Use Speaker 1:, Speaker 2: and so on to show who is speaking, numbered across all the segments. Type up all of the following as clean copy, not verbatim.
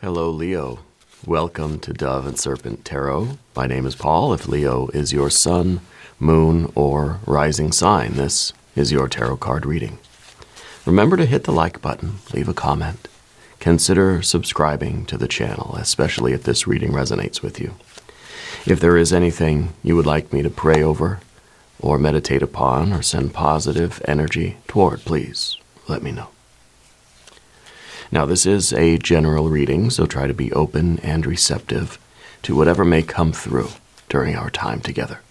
Speaker 1: Hello, Leo. Welcome to Dove and Serpent Tarot. My name is Paul. If Leo is your sun, moon, or rising sign, this is your tarot card reading. Remember to hit the like button, leave a comment. Consider subscribing to the channel, especially if this reading resonates with you. If there is anything you would like me to pray over, or meditate upon, or send positive energy toward, please let me know. Now, this is a general reading, so try to be open and receptive to whatever may come through during our time together.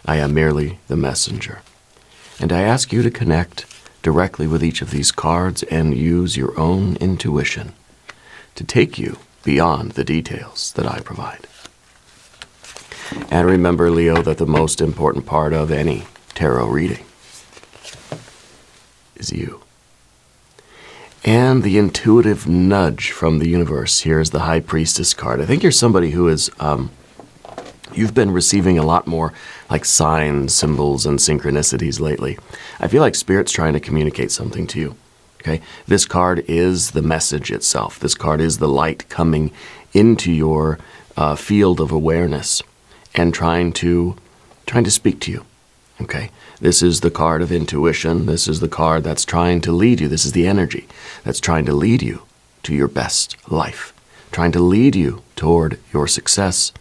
Speaker 1: I am merely the messenger, and I ask you to connect directly with each of these cards and use your own intuition to take you beyond the details that I provide. And remember, Leo, that the most important part of any tarot reading is you. And the intuitive nudge from the universe. Here's the High Priestess card. I think you're somebody who is, you've been receiving a lot more like signs, symbols, and synchronicities lately. I feel like Spirit's trying to communicate something to you. Okay? This card is the message itself. This card is the light coming into your field of awareness and trying to speak to you. Okay? This is the card of intuition. This is the card that's trying to lead you. This is the energy that's trying to lead you to your best life, trying to lead you toward your success,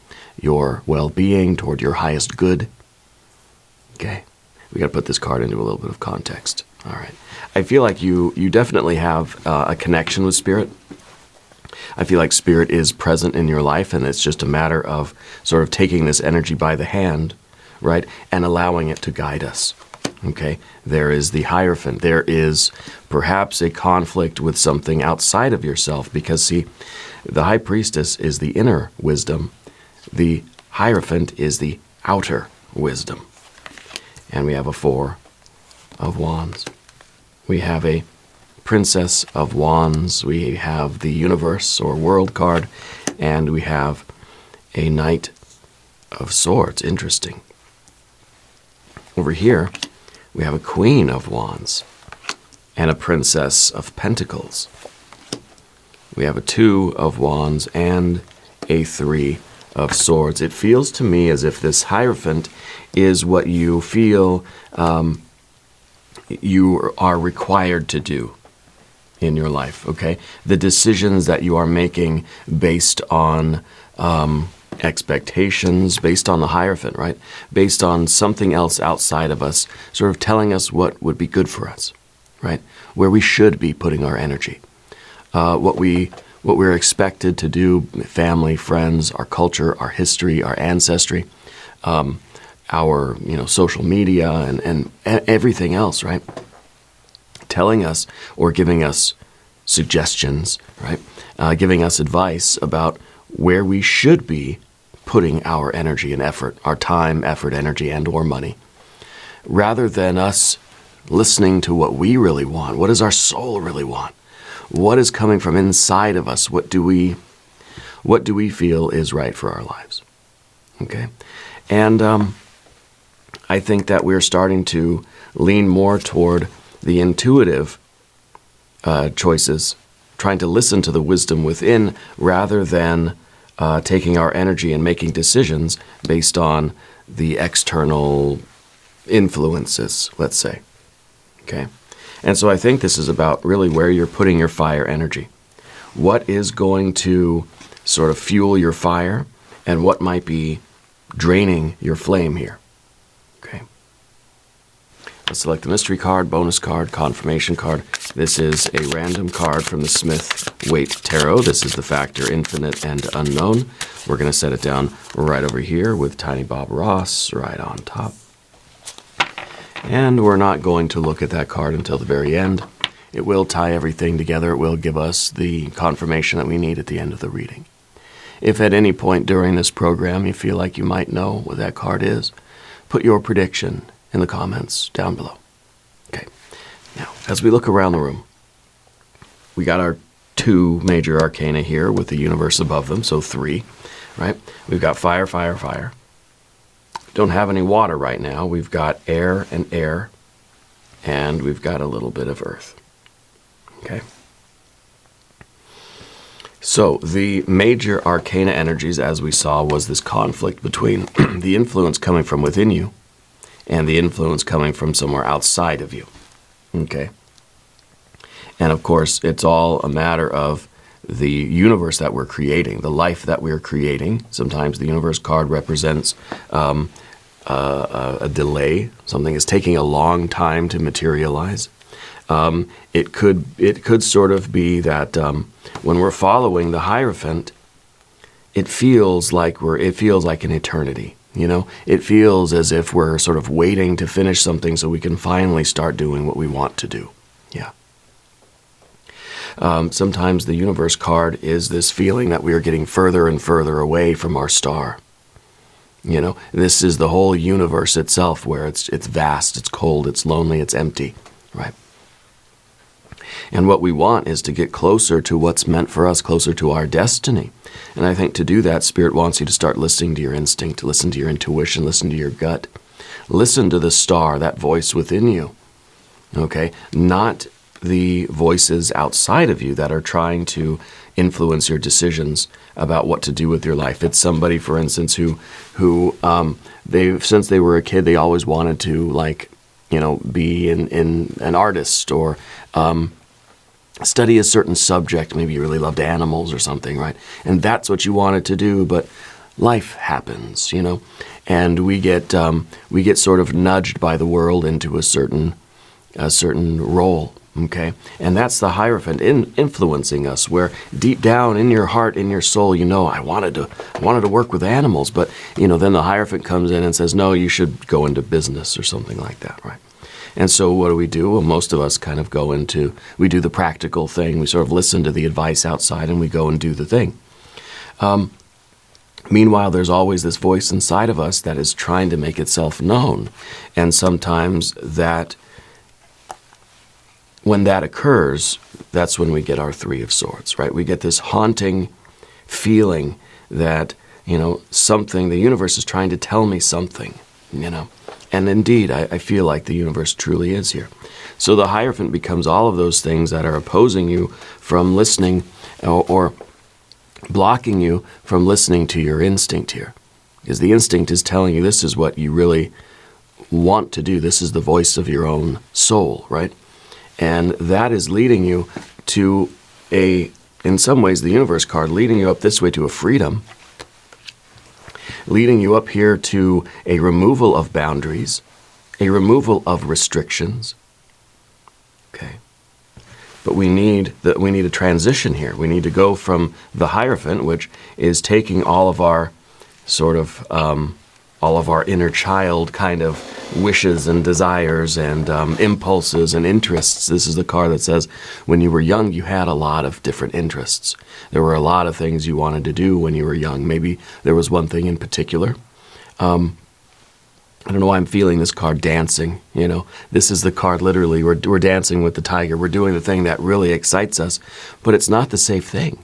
Speaker 1: your well-being, toward your highest good. Okay? We got to put this card into a little bit of context. All right. I feel like you definitely have a connection with Spirit. I feel like Spirit is present in your life, and it's just a matter of sort of taking this energy by the hand, right, and allowing it to guide us. Okay? There is the Hierophant. There is perhaps a conflict with something outside of yourself because, see, the High Priestess is the inner wisdom. The Hierophant is the outer wisdom. And we have a Four of Wands. We have a Princess of Wands. We have the Universe or World card. And we have a Knight of Swords. Interesting. Over here, we have a Queen of Wands and a Princess of Pentacles. We have a Two of Wands and a Three of Swords. It feels to me as if this Hierophant is what you feel you are required to do in your life, okay? The decisions that you are making based on expectations, based on the Hierophant, right? Based on something else outside of us, sort of telling us what would be good for us, right? Where we should be putting our energy. What we're expected to do, family, friends, our culture, our history, our ancestry, our social media and everything else, right? Telling us or giving us suggestions, right? Giving us advice about where we should be putting our energy and effort, our time, effort, energy, and or money, rather than us listening to what we really want. What does our soul really want? What is coming from inside of us? What do we feel is right for our lives? Okay? And I think that we're starting to lean more toward the intuitive choices, trying to listen to the wisdom within rather than taking our energy and making decisions based on the external influences, let's say. Okay? And so I think this is about really where you're putting your fire energy. What is going to sort of fuel your fire and what might be draining your flame here. Okay. Let's select the mystery card, bonus card, confirmation card. This is a random card from the Smith-Waite Tarot. This is the factor infinite and unknown. We're going to set it down right over here with Tiny Bob Ross right on top. And we're not going to look at that card until the very end. It will tie everything together. It will give us the confirmation that we need at the end of the reading. If at any point during this program you feel like you might know what that card is, put your prediction in the comments down below. Okay. Now, as we look around the room, we got our two major arcana here with the universe above them, so 3, right? We've got fire, fire, fire. Don't have any water right now. We've got air and air, and we've got a little bit of earth. Okay? So the major arcana energies, as we saw, was this conflict between the influence coming from within you and the influence coming from somewhere outside of you. Okay? And of course, it's all a matter of the universe that we're creating, the life that we're creating. Sometimes the universe card represents a delay. Something is taking a long time to materialize. It could sort of be that when we're following the Hierophant, it feels like an eternity. You know, it feels as if we're sort of waiting to finish something so we can finally start doing what we want to do. Yeah. Sometimes the universe card is this feeling that we are getting further and further away from our star. You know, this is the whole universe itself, where it's vast, it's cold, it's lonely, it's empty, right? And what we want is to get closer to what's meant for us, closer to our destiny. And I think to do that, Spirit wants you to start listening to your instinct, to listen to your intuition, listen to your gut. Listen to the star, that voice within you, okay? Not the voices outside of you that are trying to influence your decisions about what to do with your life. It's somebody, for instance, who since they were a kid, they always wanted to, like, you know, be in an artist or study a certain subject. Maybe you really loved animals or something, right? And that's what you wanted to do, but life happens, you know, and we get sort of nudged by the world into a certain role. Okay, and that's the Hierophant influencing us, where deep down in your heart, in your soul, you know, I wanted to work with animals, but, you know, then the Hierophant comes in and says, no, you should go into business or something like that, right? And so what do? Well, most of us kind of we do the practical thing. We sort of listen to the advice outside and we go and do the thing. Meanwhile, there's always this voice inside of us that is trying to make itself known, and sometimes when that occurs, that's when we get our Three of Swords, right? We get this haunting feeling that, you know, the universe is trying to tell me something, you know. And indeed, I feel like the universe truly is here. So the Hierophant becomes all of those things that are opposing you from listening or blocking you from listening to your instinct here. Because the instinct is telling you this is what you really want to do. This is the voice of your own soul, right? And that is leading you to in some ways, the universe card, leading you up this way to a freedom, leading you up here to a removal of boundaries, a removal of restrictions. Okay. But we need a transition here. We need to go from the Hierophant, which is taking all of our sort of all of our inner child kind of wishes and desires and impulses and interests. This is the card that says when you were young, you had a lot of different interests. There were a lot of things you wanted to do when you were young. Maybe there was one thing in particular. I don't know why I'm feeling this card, dancing. You know, this is the card literally. We're dancing with the tiger. We're doing the thing that really excites us, but it's not the safe thing.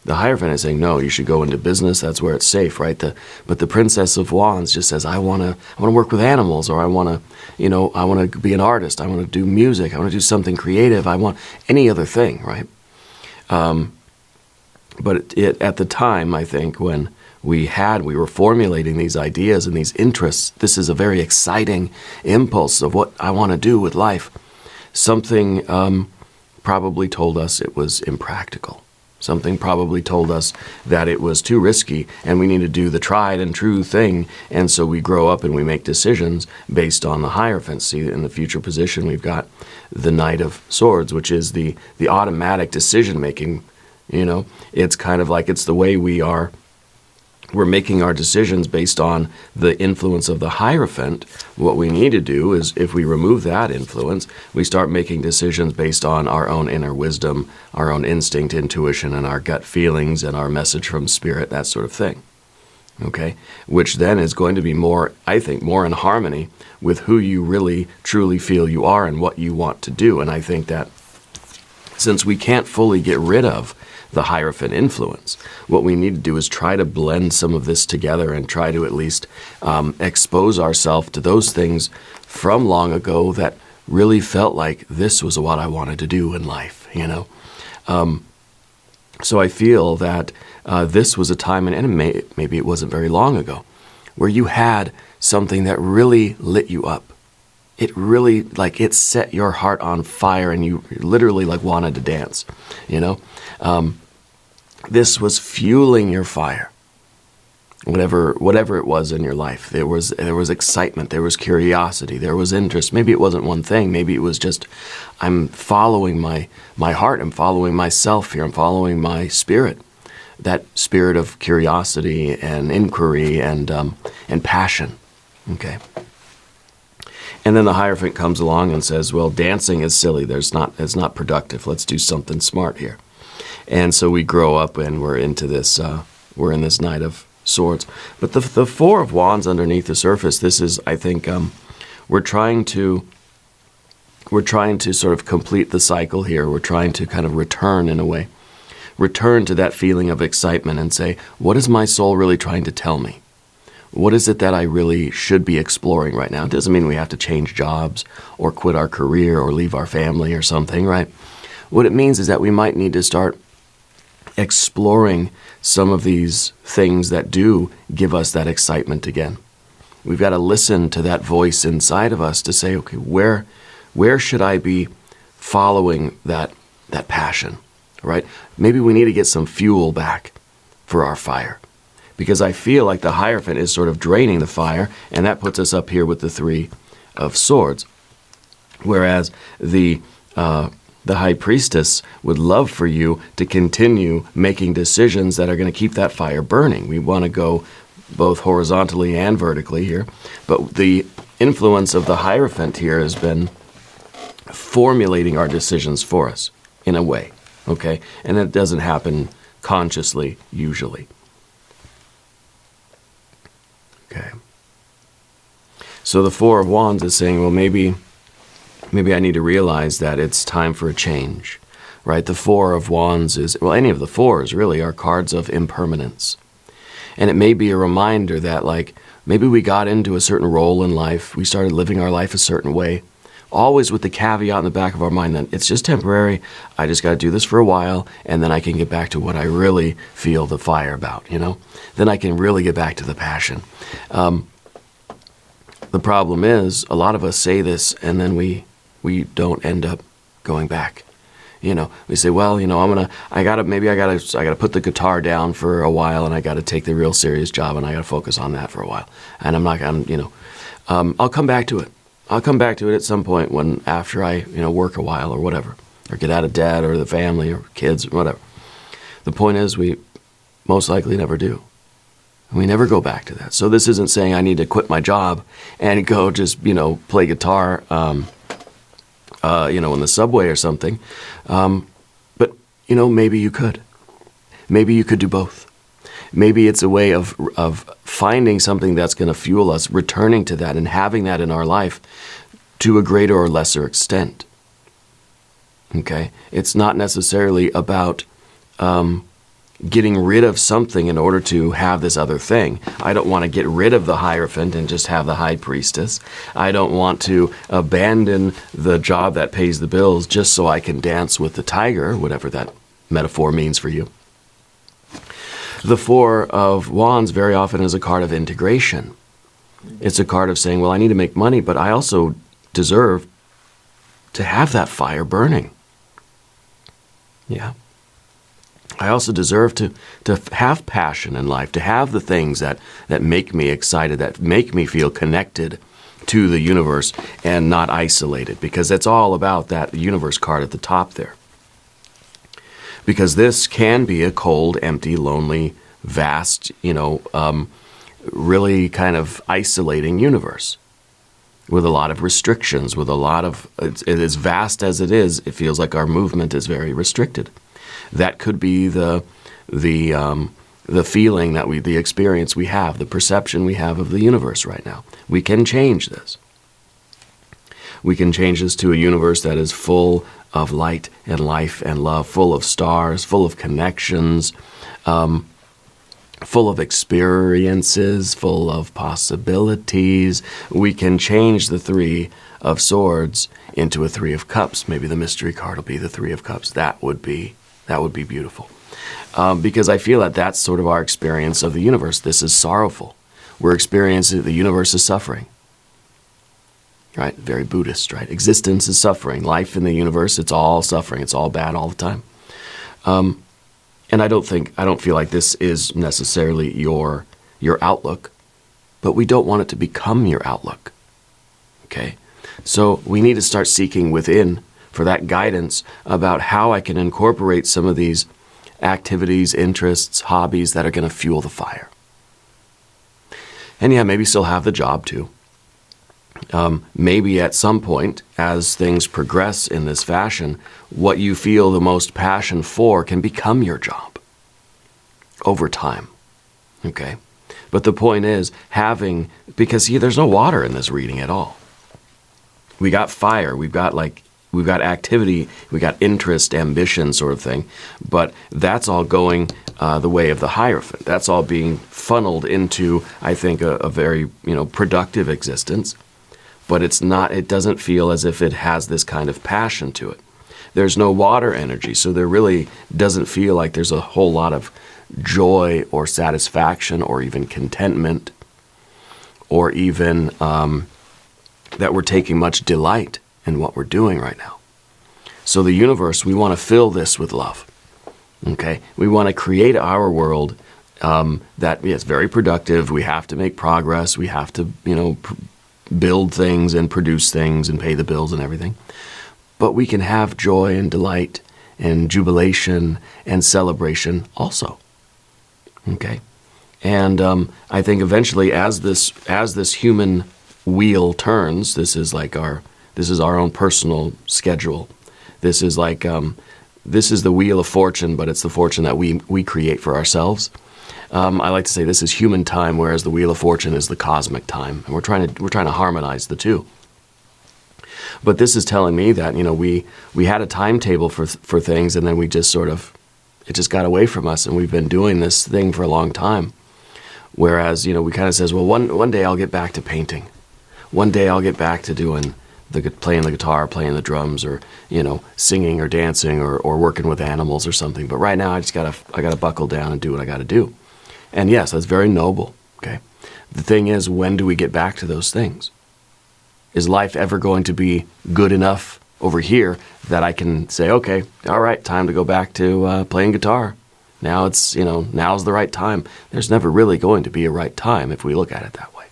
Speaker 1: The Hierophant is saying, no, you should go into business. That's where it's safe, right? But the Princess of Wands just says, I want to work with animals, or I want to be an artist. I want to do music. I want to do something creative. I want any other thing, right? But at the time, I think, when we were formulating these ideas and these interests, this is a very exciting impulse of what I want to do with life. Something probably told us it was impractical. Something probably told us that it was too risky and we need to do the tried and true thing. And so we grow up and we make decisions based on the Hierophant. See, in the future position, we've got the Knight of Swords, which is the automatic decision making. You know, it's kind of like it's the way we're making our decisions based on the influence of the Hierophant. What we need to do is, if we remove that influence, we start making decisions based on our own inner wisdom, our own instinct, intuition, and our gut feelings, and our message from Spirit, that sort of thing. Okay? Which then is going to be more, I think, more in harmony with who you really, truly feel you are and what you want to do. And I think that since we can't fully get rid of the Hierophant influence, what we need to do is try to blend some of this together and try to at least expose ourselves to those things from long ago that really felt like this was what I wanted to do in life, you know. So I feel that this was a time, and maybe it wasn't very long ago, where you had something that really lit you up. It really, like, it set your heart on fire, and you literally, like, wanted to dance, you know? This was fueling your fire. Whatever it was in your life, there was excitement, there was curiosity, there was interest. Maybe it wasn't one thing. Maybe it was just, I'm following my heart. I'm following myself here. I'm following my spirit. That spirit of curiosity and inquiry and passion. Okay. And then the Hierophant comes along and says, "Well, dancing is silly. It's not productive. Let's do something smart here." And so we grow up and we're into this. We're in this Knight of Swords, but the Four of Wands underneath the surface. This is, I think, we're trying to sort of complete the cycle here. We're trying to kind of return, in a way, return to that feeling of excitement and say, what is my soul really trying to tell me? What is it that I really should be exploring right now? It doesn't mean we have to change jobs or quit our career or leave our family or something, right? What it means is that we might need to start exploring some of these things that do give us that excitement again. We've got to listen to that voice inside of us to say, okay, where should I be following that passion, right? Maybe we need to get some fuel back for our fire, because I feel like the Hierophant is sort of draining the fire, and that puts us up here with the Three of Swords, whereas the High Priestess would love for you to continue making decisions that are going to keep that fire burning. We want to go both horizontally and vertically here, but the influence of the Hierophant here has been formulating our decisions for us, in a way, okay? And it doesn't happen consciously, usually. Okay. So the Four of Wands is saying, well, maybe I need to realize that it's time for a change, right? The Four of Wands is, well, any of the fours really are cards of impermanence. And it may be a reminder that, like, maybe we got into a certain role in life, we started living our life a certain way, always with the caveat in the back of our mind that it's just temporary, I just got to do this for a while, and then I can get back to what I really feel the fire about, you know? Then I can really get back to the passion. The problem is, a lot of us say this, and then we don't end up going back. You know, we say, well, you know, I gotta put the guitar down for a while, and I gotta take the real serious job, and I gotta focus on that for a while. And I'm not gonna, you know, I'll come back to it. I'll come back to it at some point after I, you know, work a while or whatever, or get out of debt or the family or kids or whatever. The point is, we most likely never do. We never go back to that. So this isn't saying I need to quit my job and go just, you know, play guitar, you know, in the subway or something. But, you know, maybe you could. Maybe you could do both. Maybe it's a way of finding something that's going to fuel us, returning to that and having that in our life to a greater or lesser extent. Okay? It's not necessarily about getting rid of something in order to have this other thing. I don't want to get rid of the Hierophant and just have the High Priestess. I don't want to abandon the job that pays the bills just so I can dance with the tiger, whatever that metaphor means for you. The Four of Wands very often is a card of integration. It's a card of saying, well, I need to make money, but I also deserve to have that fire burning. Yeah. I also deserve to have passion in life, to have the things that make me excited, that make me feel connected to the universe and not isolated, because it's all about that universe card at the top there. Because this can be a cold, empty, lonely, vast, you know, really kind of isolating universe with a lot of restrictions, with a lot of, it is vast as it is, it feels like our movement is very restricted. That could be the feeling that the experience we have, the perception we have of the universe right now. We can change this. We can change this to a universe that is full of light and life and love, full of stars, full of connections, full of experiences, full of possibilities. We can change the Three of Swords into a Three of Cups. Maybe the mystery card will be the Three of Cups. That would be beautiful. Because I feel that that's sort of our experience of the universe. This is sorrowful. We're experiencing the universe is suffering. Right? Very Buddhist, right? Existence is suffering. Life in the universe, it's all suffering. It's all bad all the time. And I don't feel like this is necessarily your outlook, but we don't want it to become your outlook. Okay? So we need to start seeking within for that guidance about how I can incorporate some of these activities, interests, hobbies that are going to fuel the fire. And yeah, maybe still have the job too. Maybe at some point, as things progress in this fashion, what you feel the most passion for can become your job over time. Okay? But the point is because see, there's no water in this reading at all. We got fire, we've got activity, we got interest, ambition sort of thing, but that's all going the way of the Hierophant. That's all being funneled into, I think, a very, productive existence. But it doesn't feel as if it has this kind of passion to it. There's no water energy, so there really doesn't feel like there's a whole lot of joy or satisfaction or even contentment or even that we're taking much delight in what we're doing right now. So the universe, we want to fill this with love. Okay? We want to create our world that is very productive. We have to make progress. We have to, build things and produce things and pay the bills and everything. But we can have joy and delight and jubilation and celebration also. Okay? And I think eventually as this human wheel turns, this is our own personal schedule. This is the wheel of fortune, but it's the fortune that we create for ourselves. I like to say this is human time, whereas the wheel of fortune is the cosmic time, and we're trying to harmonize the two. But this is telling me that we had a timetable for things, and then it just got away from us, and we've been doing this thing for a long time. Whereas we kind of says, well, one day I'll get back to painting, one day I'll get back to playing the guitar, playing the drums, or singing or dancing or working with animals or something. But right now I gotta buckle down and do what I gotta do. And yes, that's very noble. Okay, the thing is, when do we get back to those things? Is life ever going to be good enough over here that I can say, okay, all right, time to go back to playing guitar? Now now's the right time. There's never really going to be a right time if we look at it that way.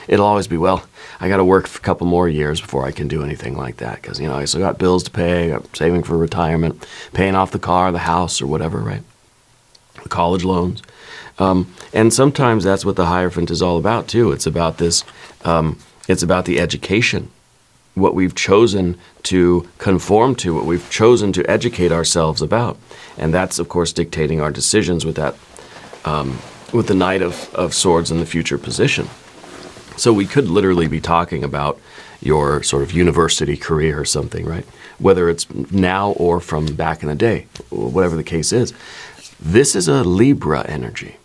Speaker 1: It'll always be, well, I got to work for a couple more years before I can do anything like that because, I still got bills to pay, I'm saving for retirement, paying off the car, the house, or whatever, right? The college loans. And sometimes that's what the Hierophant is all about, too. It's about this, it's about the education, what we've chosen to conform to, what we've chosen to educate ourselves about. And that's, of course, dictating our decisions with that, with the Knight of Swords in the future position. So we could literally be talking about your sort of university career or something, right? Whether it's now or from back in the day, whatever the case is. This is a Libra energy.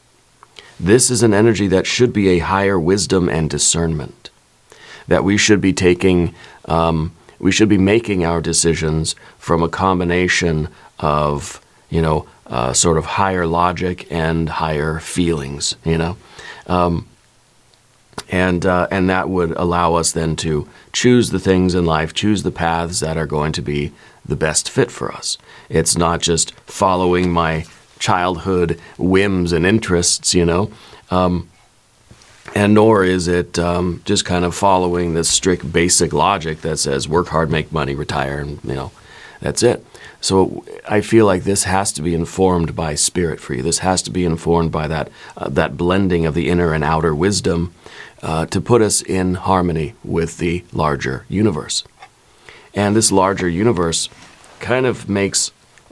Speaker 1: This is an energy that should be a higher wisdom and discernment. That we should be taking, we should be making our decisions from a combination of, sort of higher logic and higher feelings, And that would allow us then to choose the things in life, choose the paths that are going to be the best fit for us. It's not just following my childhood whims and interests, and nor is it just kind of following this strict basic logic that says work hard, make money, retire, and that's it. So I feel like this has to be informed by spirit for you. This has to be informed by that blending of the inner and outer wisdom to put us in harmony with the larger universe. And this larger universe kind of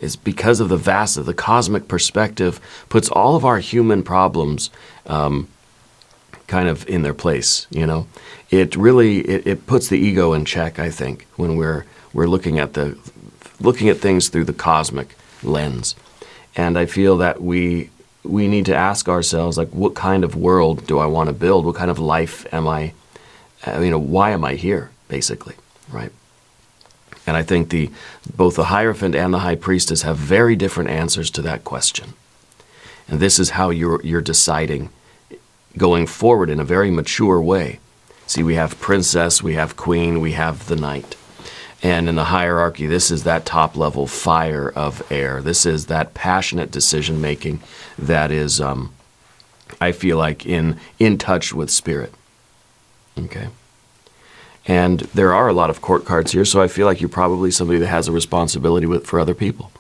Speaker 1: is because of the vast, of the cosmic perspective, puts all of our human problems kind of in their place, It really, it puts the ego in check, I think, when we're looking at things through the cosmic lens. And I feel that we need to ask ourselves, like, what kind of world do I want to build? What kind of life am I, why am I here, basically, right? And I think both the Hierophant and the High Priestess have very different answers to that question. And this is how you're deciding going forward in a very mature way. See, we have Princess, we have Queen, we have the Knight. And in the hierarchy, this is that top level fire of air. This is that passionate decision making that is, I feel like, in touch with spirit. Okay. And there are a lot of court cards here, so I feel like you're probably somebody that has a responsibility for other people.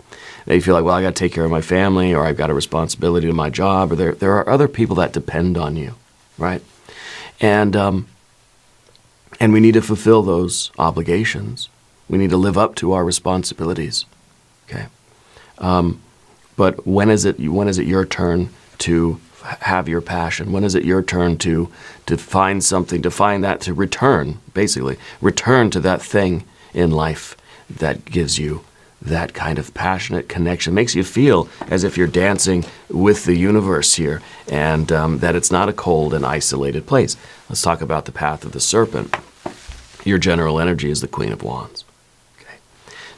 Speaker 1: Now you feel like, well, I got to take care of my family, or I've got a responsibility to my job, or there are other people that depend on you, right? And we need to fulfill those obligations. We need to live up to our responsibilities, okay? But when is it your turn to have your passion? When is it your turn to find something, to return, basically, return to that thing in life that gives you that kind of passionate connection, makes you feel as if you're dancing with the universe here, and that it's not a cold and isolated place. Let's talk about the path of the serpent. Your general energy is the Queen of Wands. Okay.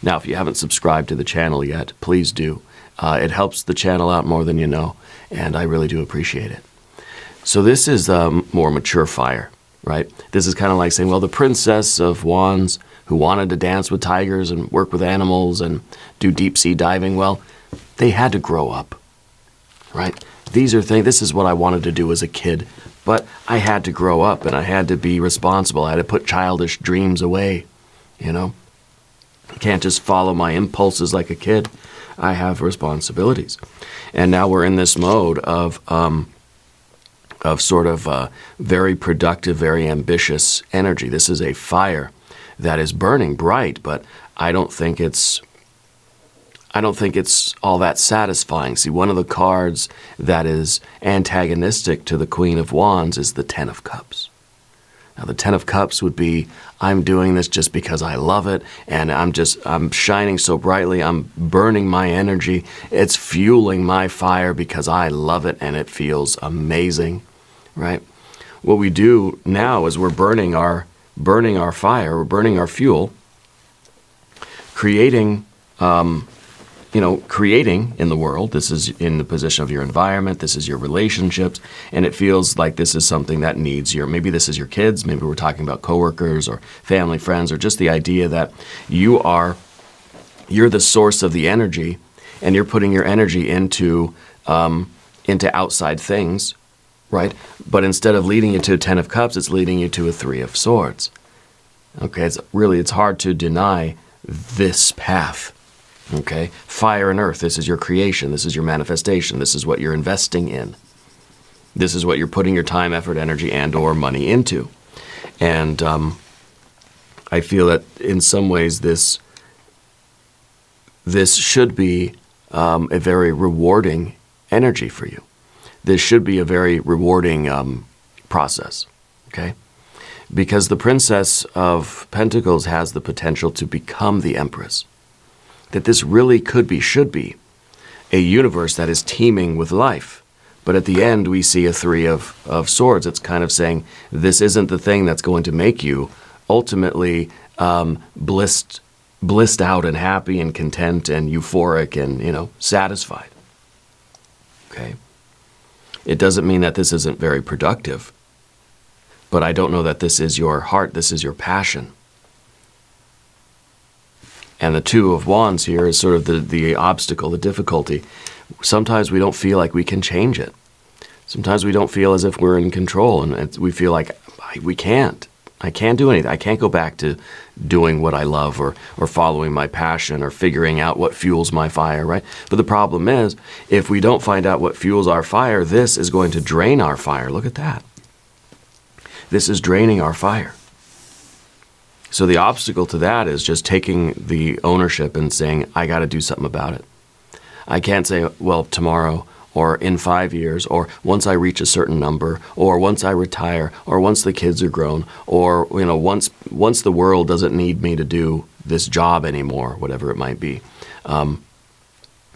Speaker 1: Now, if you haven't subscribed to the channel yet, please do. It helps the channel out more than you know, and I really do appreciate it. So this is more mature fire, right? This is kind of like saying, well, the Princess of Wands who wanted to dance with tigers and work with animals and do deep sea diving, well, they had to grow up, right? These are things, this is what I wanted to do as a kid, but I had to grow up and I had to be responsible. I had to put childish dreams away, you know? I can't just follow my impulses like a kid. I have responsibilities. And now we're in this mode of sort of very productive, very ambitious energy. This is a fire that is burning bright, but I don't think it's all that satisfying. See, one of the cards that is antagonistic to the Queen of Wands is the Ten of Cups. Now, the Ten of Cups would be, I'm doing this just because I love it, and I'm shining so brightly, I'm burning my energy, it's fueling my fire because I love it and it feels amazing, right? What we do now is we're burning our fire, we're burning our fuel, creating in the world. This is in the position of your environment, this is your relationships, and it feels like this is something that needs maybe this is your kids, maybe we're talking about coworkers or family, friends, or just the idea that you're the source of the energy, and you're putting your energy into outside things, right? But instead of leading you to a Ten of Cups, it's leading you to a Three of Swords. Okay, it's hard to deny this path. Okay, fire and earth, this is your creation, this is your manifestation, this is what you're investing in. This is what you're putting your time, effort, energy, and or money into. And I feel that in some ways this should be a very rewarding energy for you. This should be a very rewarding process, okay? Because the Princess of Pentacles has the potential to become the Empress. That this really should be a universe that is teeming with life. But at the end, we see a Three of Swords. It's kind of saying, this isn't the thing that's going to make you ultimately blissed out and happy and content and euphoric and, satisfied. Okay? It doesn't mean that this isn't very productive. But I don't know that this is your heart, this is your passion. And the Two of Wands here is sort of the obstacle, the difficulty. Sometimes we don't feel like we can change it. Sometimes we don't feel as if we're in control, and we feel like we can't. I can't do anything. I can't go back to doing what I love or following my passion or figuring out what fuels my fire, right? But the problem is, if we don't find out what fuels our fire, this is going to drain our fire. Look at that. This is draining our fire. So the obstacle to that is just taking the ownership and saying, I got to do something about it. I can't say, well, tomorrow or in 5 years or once I reach a certain number or once I retire or once the kids are grown or once the world doesn't need me to do this job anymore, whatever it might be.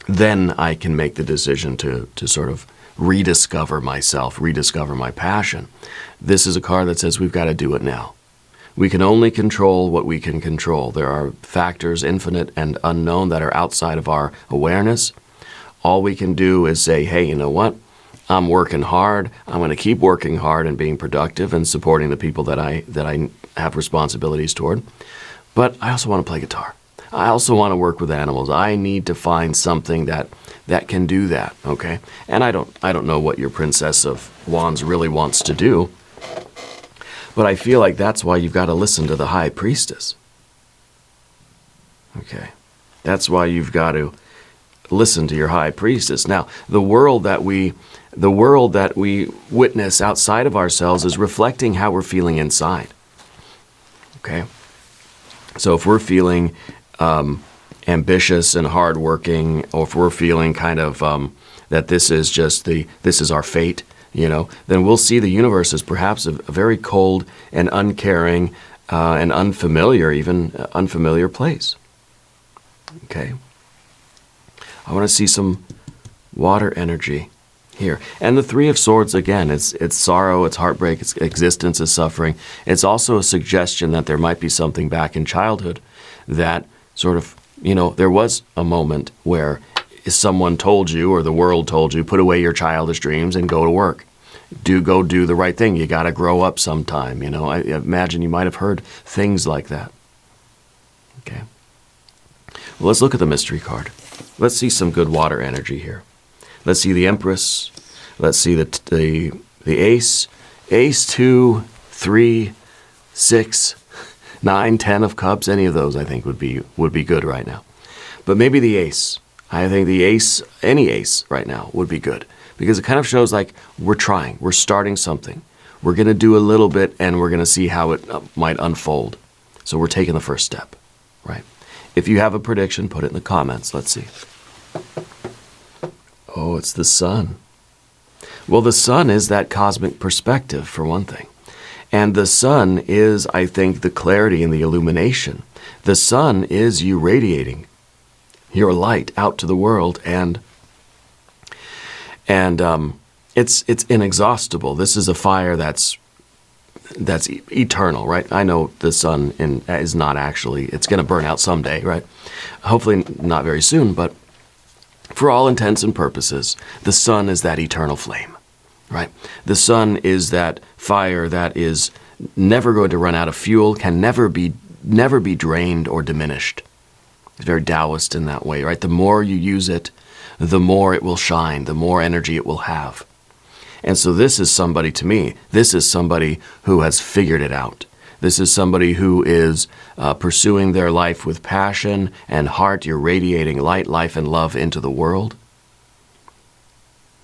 Speaker 1: Then I can make the decision to sort of rediscover myself, rediscover my passion. This is a card that says we've got to do it now. We can only control what we can control. There are factors, infinite and unknown, that are outside of our awareness. All we can do is say, hey, you know what? I'm working hard. I'm going to keep working hard and being productive and supporting the people that I have responsibilities toward. But I also want to play guitar. I also want to work with animals. I need to find something that can do that, okay? And I don't know what your Princess of Wands really wants to do, but I feel like that's why you've got to listen to the High Priestess. Okay. That's why you've got to listen to your High Priestess. Now, the world that we witness outside of ourselves is reflecting how we're feeling inside. Okay? So if we're feeling ambitious and hardworking, or if we're feeling kind of that this is our fate, then we'll see the universe as perhaps a very cold and uncaring and unfamiliar place. Okay. I want to see some water energy here. And the Three of Swords, again, it's sorrow, it's heartbreak, it's existence, is suffering. It's also a suggestion that there might be something back in childhood that sort of, there was a moment where someone told you, or the world told you, put away your childish dreams and go to work. Go do the right thing. You got to grow up sometime. I imagine you might have heard things like that. Okay. Well, let's look at the mystery card. Let's see some good water energy here. Let's see the Empress. Let's see the Ace. Ace, 2, 3, 6, 9, 10 of Cups. Any of those I think would be good right now. But maybe the Ace. I think the Ace, any Ace right now would be good, because it kind of shows like we're trying. We're starting something. We're going to do a little bit, and we're going to see how it might unfold. So we're taking the first step, right? If you have a prediction, put it in the comments. Let's see. Oh, it's the Sun. Well, the Sun is that cosmic perspective, for one thing. And the Sun is, I think, the clarity and the illumination. The Sun is you radiating your light out to the world, and it's inexhaustible. This is a fire that's eternal, right? I know the sun is not actually, it's going to burn out someday, right? Hopefully not very soon, but for all intents and purposes, the sun is that eternal flame, right? The sun is that fire that is never going to run out of fuel, can never be drained or diminished. It's very Taoist in that way, right? The more you use it, the more it will shine, the more energy it will have. And so this is somebody, to me, this is somebody who has figured it out. This is somebody who is pursuing their life with passion and heart. You're radiating light, life, and love into the world.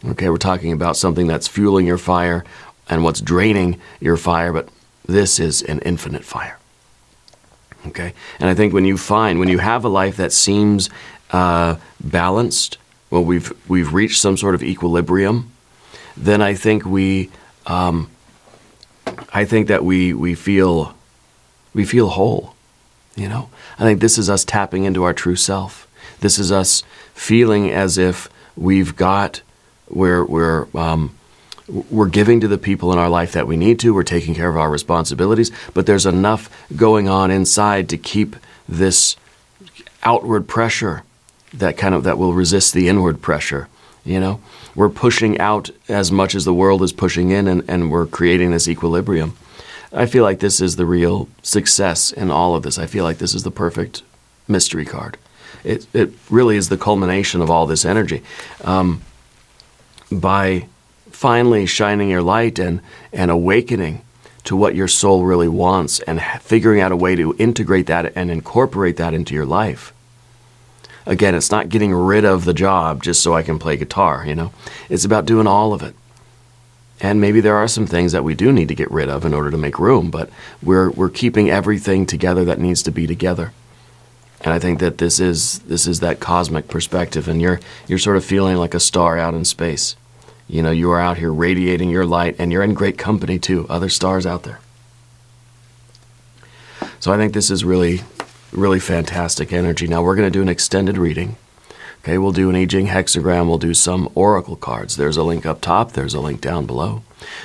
Speaker 1: Okay, we're talking about something that's fueling your fire and what's draining your fire, but this is an infinite fire. Okay, and I think when you have a life that seems balanced, well, we've reached some sort of equilibrium, then I think that we feel whole. I think this is us tapping into our true self. This is us feeling as if we're giving to the people in our life that we need to. We're taking care of our responsibilities, but there's enough going on inside to keep this outward pressure that will resist the inward pressure. We're pushing out as much as the world is pushing in, and we're creating this equilibrium. I feel like this is the real success in all of this. I feel like this is the perfect mystery card. It really is the culmination of all this energy. By finally shining your light and awakening to what your soul really wants and figuring out a way to integrate that and incorporate that into your life. Again, it's not getting rid of the job just so I can play guitar, It's about doing all of it. And maybe there are some things that we do need to get rid of in order to make room, but we're keeping everything together that needs to be together. And I think that this is that cosmic perspective, and you're sort of feeling like a star out in space. You are out here radiating your light, and you're in great company too, other stars out there. So I think this is really, really fantastic energy. Now we're going to do an extended reading Okay, we'll do an I Ching hexagram. We'll do some oracle cards. There's a link up top. There's a link down below.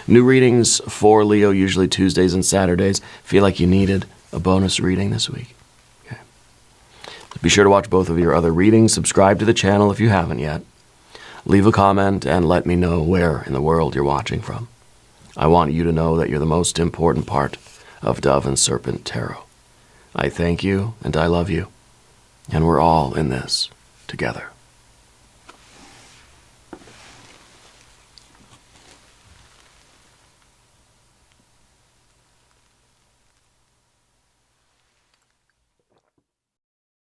Speaker 1: New readings for Leo, usually Tuesdays and Saturdays. Feel like you needed a bonus reading this week. Okay. Be sure to watch both of your other readings. Subscribe to the channel if you haven't yet. Leave a comment and let me know where in the world you're watching from. I want you to know that you're the most important part of Dove and Serpent Tarot. I thank you and I love you. And we're all in this together.